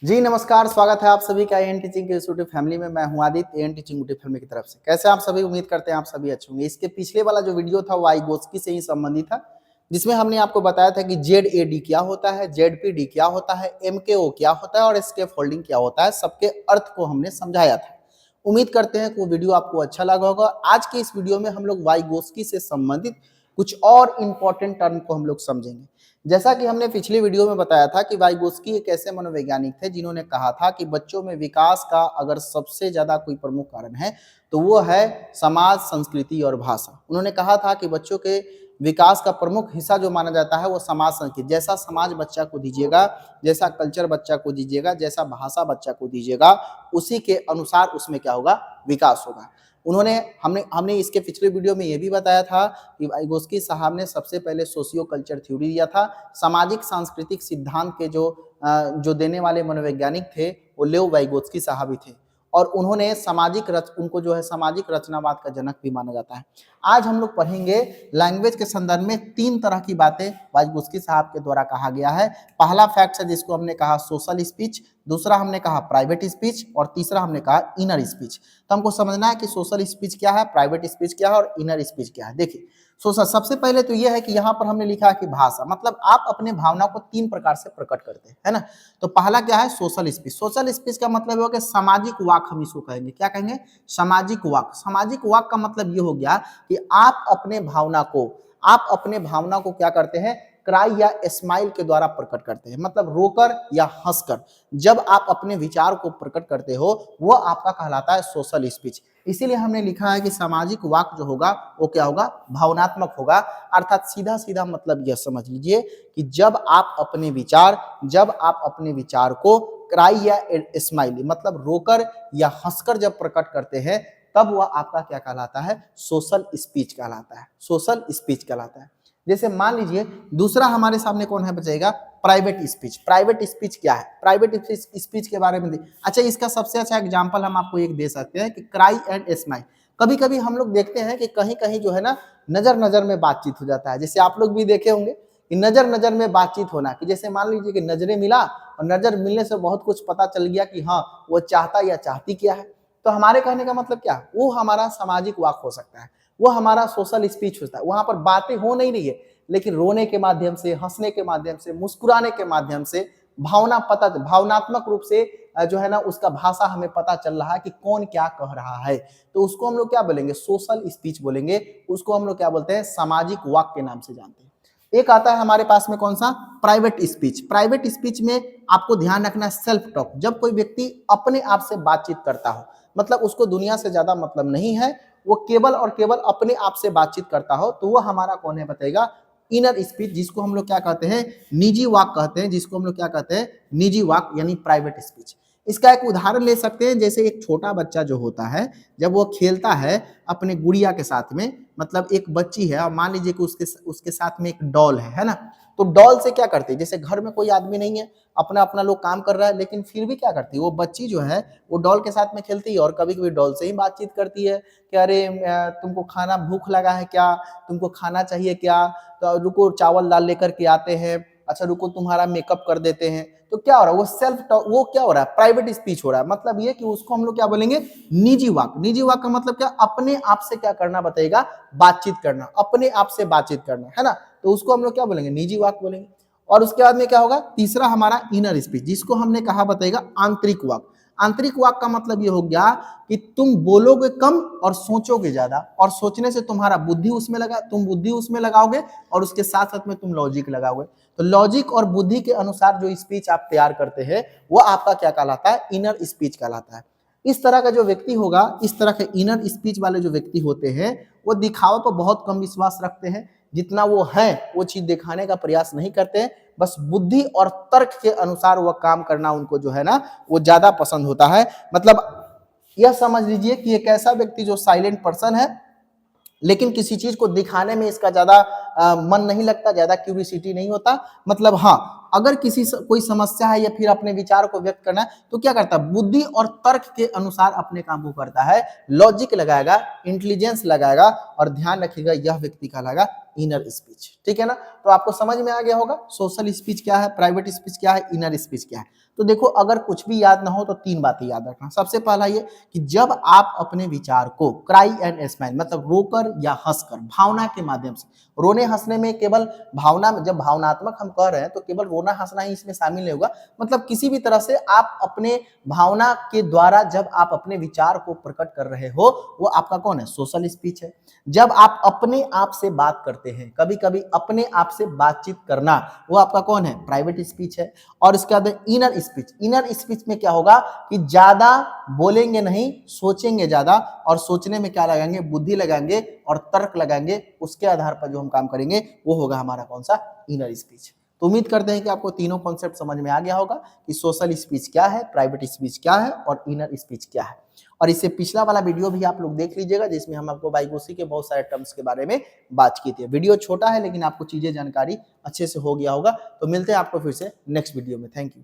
जी नमस्कार, स्वागत है आप सभी का एएन टीचिंग के यूट्यूब फैमिली में। मैं हूं Aditya, AN teaching YouTube family की तरफ से। कैसे आप सभी, उम्मीद करते हैं आप सभी अच्छे होंगे। इसके पिछले वाला जो वीडियो था वो वाइगोत्स्की से ही संबंधित था, जिसमें हमने आपको बताया था कि जेड क्या होता है, जेडपीडी क्या होता है, एमकेओ क्या होता है और एस्केप होल्डिंग क्या होता है। सबके अर्थ को हमने समझाया था। उम्मीद करते हैं कि वो वीडियो आपको अच्छा लगा होगा। आज के इस वीडियो में हम लोग वाइगोत्स्की से संबंधित कुछ और इंपॉर्टेंट टर्म को हम लोग समझेंगे। जैसा कि हमने पिछली वीडियो में बताया था कि वाइगोत्स्की एक ऐसे मनोवैज्ञानिक थे जिन्होंने कहा था कि बच्चों में विकास का अगर सबसे ज्यादा कोई प्रमुख कारण है तो वो है समाज, संस्कृति और भाषा। उन्होंने कहा था कि बच्चों के विकास का प्रमुख हिस्सा जो माना जाता है वो समाज, संस्कृति। जैसा समाज बच्चा को दीजिएगा, जैसा कल्चर बच्चा को दीजिएगा, जैसा भाषा बच्चा को दीजिएगा, उसी के अनुसार उसमें क्या होगा, विकास होगा। उन्होंने हमने हमने इसके पिछले वीडियो में ये भी बताया था कि वाइगोत्स्की साहब ने सबसे पहले सोशियो कल्चर थ्योरी दिया था। सामाजिक सांस्कृतिक सिद्धांत के जो देने वाले मनोवैज्ञानिक थे वो लेव वाइगोत्स्की साहब ही थे, और उन्होंने उनको जो है सामाजिक रचनावाद का जनक भी माना जाता है। आज हम लोग पढ़ेंगे लैंग्वेज के संदर्भ में 3 तरह की बातें वाइगोत्स्की साहब के द्वारा कहा गया है। पहला फैक्ट है जिसको हमने कहा सोशल स्पीच, दूसरा हमने कहा प्राइवेट स्पीच और तीसरा हमने कहा इनर स्पीच। तो हमको समझना है कि सोशल स्पीच क्या है, प्राइवेट स्पीच क्या है और इनर स्पीच क्या है। देखिए, सोशल सबसे पहले तो यह है कि यहाँ पर हमने लिखा है कि भाषा, मतलब आप अपने भावना को 3 प्रकार से प्रकट करते हैं, है ना। तो पहला क्या है, सोशल स्पीच। सोशल स्पीच का मतलब होगा कि सामाजिक वाक, हम इसको कहेंगे। क्या कहेंगे, सामाजिक वाक। सामाजिक वाक का मतलब ये हो गया कि आप अपने भावना को क्या करते हैं, क्राई या स्माइल के द्वारा प्रकट करते हैं, मतलब रोकर या हंसकर जब आप अपने विचार को प्रकट करते हो वो आपका कहलाता है सोशल स्पीच। इसीलिए हमने लिखा है कि सामाजिक वाक जो होगा वो क्या होगा, भावनात्मक होगा। अर्थात सीधा सीधा मतलब यह समझ लीजिए कि जब आप अपने विचार को क्राई या स्माइली, मतलब रोकर या हंसकर जब प्रकट करते हैं, तब वह आपका क्या कहलाता है, सोशल स्पीच कहलाता है। सोशल स्पीच कहलाता है। जैसे मान लीजिए दूसरा हमारे सामने कौन है बचेगा, प्राइवेट स्पीच। प्राइवेट स्पीच क्या है, प्राइवेट स्पीच के बारे में अच्छा, इसका सबसे अच्छा एग्जांपल हम आपको एक दे सकते हैं कि क्राई एंड स्माइल। कभी कभी हम लोग देखते हैं कि कहीं कहीं जो है ना नजर नजर में बातचीत हो जाता है। जैसे आप लोग भी देखे होंगे कि नजर नजर में बातचीत होना, कि जैसे मान लीजिए कि नजरें मिला और नजर मिलने से बहुत कुछ पता चल गया कि हाँ वो चाहता या चाहती क्या है। तो हमारे कहने का मतलब क्या, वो हमारा सामाजिक वाक हो सकता है, वो हमारा सोशल स्पीच होता है। वहां पर बातें हो नहीं रही है, लेकिन रोने के माध्यम से, हंसने के माध्यम से, मुस्कुराने के माध्यम से भावनात्मक रूप से जो है ना उसका भाषा हमें पता चल रहा है कि कौन क्या कह रहा है। तो उसको हम लोग क्या बोलेंगे, सोशल स्पीच बोलेंगे। उसको हम लोग क्या बोलते हैं, सामाजिक वाक के नाम से जानते हैं। एक आता है हमारे पास में कौन सा, प्राइवेट स्पीच। प्राइवेट स्पीच में आपको ध्यान रखना है सेल्फ टॉक। जब कोई व्यक्ति अपने आप से बातचीत करता हो, मतलब उसको दुनिया से ज्यादा मतलब नहीं है, वो केवल और केवल अपने आप से बातचीत करता हो, तो वो हमारा कौन है बताएगा, इनर स्पीच, जिसको हम लोग क्या कहते हैं, निजी वाक कहते हैं। जिसको हम लोग क्या कहते हैं, निजी वाक यानी प्राइवेट स्पीच। इसका एक उदाहरण ले सकते हैं। जैसे एक छोटा बच्चा जो होता है, जब वो खेलता है अपने गुड़िया के साथ में, मतलब एक बच्ची है और मान लीजिए कि उसके साथ में एक डॉल है ना। तो डॉल से क्या करते हैं, जैसे घर में कोई आदमी नहीं है, अपना अपना लोग काम कर रहा है, लेकिन फिर भी क्या करती है वो बच्ची जो है वो डॉल के साथ में खेलती है और कभी कभी डॉल से ही बातचीत करती है कि अरे तुमको खाना भूख लगा है क्या, तुमको खाना चाहिए क्या, तो रुको चावल दाल लेकर के आते हैं, अच्छा रुको तुम्हारा मेकअप कर देते हैं। तो क्या हो रहा है, वो सेल्फ टॉक, वो क्या हो रहा है, प्राइवेट स्पीच हो रहा है। मतलब ये कि उसको हम लोग क्या बोलेंगे, निजी वाक। निजी वाक का मतलब क्या, अपने आप से क्या करना बताएगा, बातचीत करना, अपने आप से बातचीत करना, है ना। तो उसको हम लोग क्या बोलेंगे, निजी वाक बोलेंगे। और उसके बाद में क्या होगा, तीसरा हमारा इनर स्पीच, जिसको हमने कहा बताएगा आंतरिक वाक। आंतरिक वाक का मतलब ये हो गया कि तुम बोलोगे कम और सोचोगे ज्यादा, और सोचने से तुम्हारा बुद्धि उसमें लगा, तुम बुद्धि उसमें लगाओगे और उसके साथ साथ में तुम लॉजिक लगाओगे। तो लॉजिक और बुद्धि के अनुसार जो स्पीच आप तैयार करते हैं वो आपका क्या कहलाता है, इनर स्पीच कहलाता है। इस तरह का जो व्यक्ति होगा, इस तरह के इनर स्पीच वाले जो व्यक्ति होते हैं, वो दिखावे पर बहुत कम विश्वास रखते हैं। जितना वो है वो चीज दिखाने का प्रयास नहीं करते हैं, बस बुद्धि और तर्क के अनुसार वह काम करना उनको जो है ना वो ज्यादा पसंद होता है। मतलब यह समझ लीजिए कि एक ऐसा व्यक्ति जो साइलेंट पर्सन है, लेकिन किसी चीज को दिखाने में इसका ज्यादा मन नहीं लगता, ज्यादा क्यूरियोसिटी नहीं होता। मतलब हाँ, अगर कोई समस्या है या फिर अपने विचार को व्यक्त करना है तो क्या करता है, बुद्धि और तर्क के अनुसार अपने काम को करता है, लॉजिक लगाएगा, इंटेलिजेंस लगाएगा, और ध्यान रखिएगा यह व्यक्ति कहलाएगा इनर स्पीच। ठीक है ना, तो आपको समझ में आ गया होगा सोशल स्पीच क्या है, प्राइवेट स्पीच क्या है, इनर स्पीच क्या है। तो देखो, अगर कुछ भी याद ना हो तो 3 बातें याद रखना। सबसे पहला ये कि जब आप अपने विचार को क्राई एंड स्माइल, मतलब रोकर या हंसकर, भावना के माध्यम से, रोने हंसने में केवल भावना, जब भावनात्मक हम कह रहे हैं तो केवल रोना हंसना ही इसमें शामिल नहीं होगा, मतलब किसी भी तरह से आप अपने भावना के द्वारा जब आप अपने विचार को प्रकट कर रहे हो, वो आपका कौन है, सोशल स्पीच है। जब आप अपने आप से बात करते हैं, कभी कभी अपने आप से बातचीत करना, वो आपका कौन है, प्राइवेट स्पीच है। और इसके बाद इनर स्पीच, इनर स्पीच में क्या होगा कि ज्यादा बोलेंगे नहीं, सोचेंगे ज्यादा, और सोचने में क्या लगाएंगे, बुद्धि लगाएंगे और तर्क लगाएंगे, उसके आधार पर जो हम काम करेंगे वो होगा हमारा कौन सा, इनर स्पीच। तो उम्मीद करते हैं कि आपको तीनों कॉन्सेप्ट समझ में आ गया होगा कि सोशल स्पीच क्या है, प्राइवेट स्पीच क्या है और इनर स्पीच क्या है। और इससे पिछला वाला वीडियो भी आप लोग देख लीजिएगा, जिसमें हम आपको वाइगोसी के बहुत सारे टर्म्स के बारे में बात की थी। वीडियो छोटा है लेकिन आपको चीजें जानकारी अच्छे से हो गया होगा। तो मिलते हैं आपको फिर से नेक्स्ट वीडियो में। Thank you.